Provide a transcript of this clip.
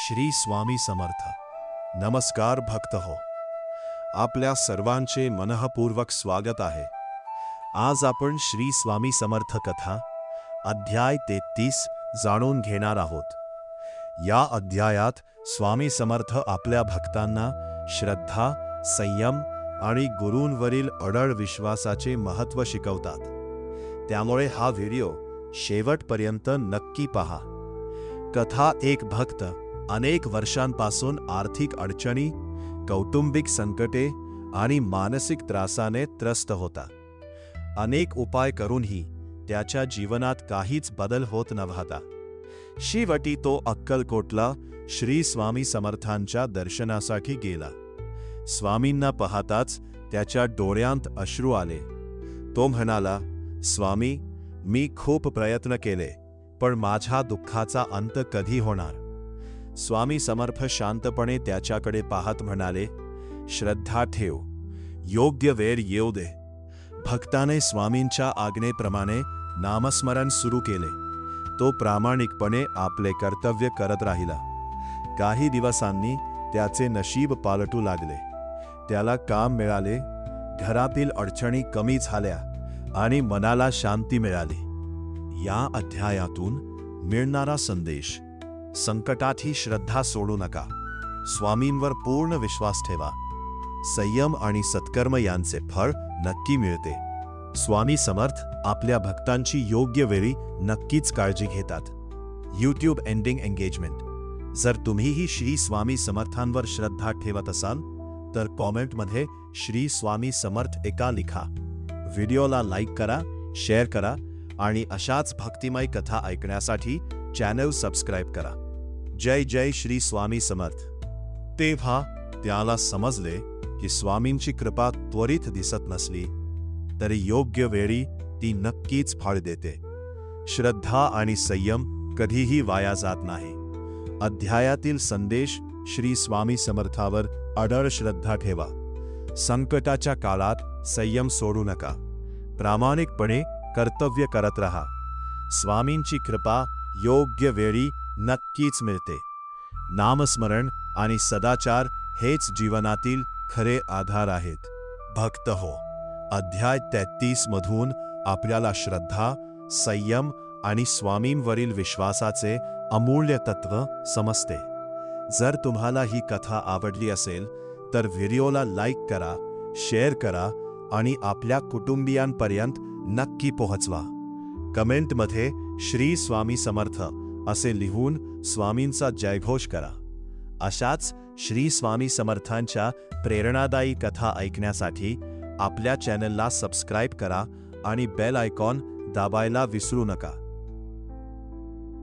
श्री स्वामी समर्थ. नमस्कार भक्त हो, आपल्या सर्वांचे मनःपूर्वक स्वागत आहे. आज आपण श्री स्वामी समर्थ कथा अध्याय 33 जाणून घेणार आहोत. या अध्यायात स्वामी समर्थ आपल्या भक्तांना श्रद्धा, संयम आणि गुरूंवरील अढळ विश्वासाचे महत्त्व शिकवतात. त्यामुळे हा व्हिडिओ शेवटपर्यंत नक्की पहा. कथा: एक भक्त अनेक वर्षांपासून आर्थिक अडचणी, कौटुंबिक संकटे आणि मानसिक त्रासाने त्रस्त होता. अनेक उपाय करूनही त्याच्या जीवनात काहीच बदल होत नव्हता. शेवटी तो अक्कलकोटला श्री स्वामी समर्थांच्या दर्शनासाठी गेला. स्वामींना पाहताच त्याच्या डोळ्यांत अश्रू आले. तो म्हणाला, स्वामी, मी खूप प्रयत्न केले, पण माझ्या दुःखाचा अंत कधी होणार? स्वामी समर्थ शांतपणे त्याच्याकडे पाहत म्हणाले, श्रद्धा ठेव, योग्य वेळ येऊ दे. भक्ताने स्वामींच्या आज्ञेप्रमाणे नामस्मरण सुरू केले. तो प्रामाणिकपणे आपले कर्तव्य करत राहिला. काही दिवसांनी त्याचे नशीब पालटू लागले. त्याला काम मिळाले, घरातील अडचणी कमी झाल्या आणि मनाला शांती मिळाली. या अध्यायातून मिळणारा संदेश: संकटातही श्रद्धा सोडू नका, स्वामींवर पूर्ण विश्वास ठेवा. संयम आणि सत्कर्म यांचे फळ नक्की मिळते. स्वामी समर्थ आपल्या भक्तांची योग्य वेळी नक्कीच काळजी घेतात. यूट्यूब एंडिंग एंगेजमेंट: जर तुम्हीही श्री स्वामी समर्थांवर श्रद्धा ठेवत असाल तर कॉमेंटमध्ये श्री स्वामी समर्थ एका लिखा. व्हिडिओला लाईक करा, शेअर करा आणि अशाच भक्तिमय कथा ऐकण्यासाठी चॅनल सबस्क्राईब करा. जय जय श्री स्वामी समर्थ. तेव्हा त्याला समजले की स्वामींची कृपा त्वरित दिसत नसली तरी योग्य वेळी ती नक्कीच फळ देते. श्रद्धा आणि संयम कधीही वाया जात नाही. अध्यायातील संदेश: श्री स्वामी समर्थावर अढळ श्रद्धा ठेवा. संकटाच्या काळात संयम सोडू नका. प्रामाणिकपणे कर्तव्य करत रहा. स्वामींची कृपा योग्य वेळी नक्कीच मिळते. नामस्मरण आणि सदाचार हेच जीवनातील खरे आधार आहेत. भक्त हो, अध्याय 33 मधून आपल्याला श्रद्धा, संयम आणि स्वामींवरील विश्वासाचे अमूल्य तत्व समजते. जर तुम्हाला ही कथा आवडली असेल तर व्हिडिओला लाईक करा, शेअर करा आणि आपल्या कुटुंबियांपर्यंत नक्की पोहोचवा. कमेंटमध्ये श्री स्वामी समर्थ असे लिहून स्वामींचा जयघोष करा. अशाच श्री स्वामी समर्थांच्या प्रेरणादायी कथा ऐकण्यासाठी आपल्या चॅनलला सबस्क्राईब करा आणि बेल आयकॉन दाबायला विसरू नका.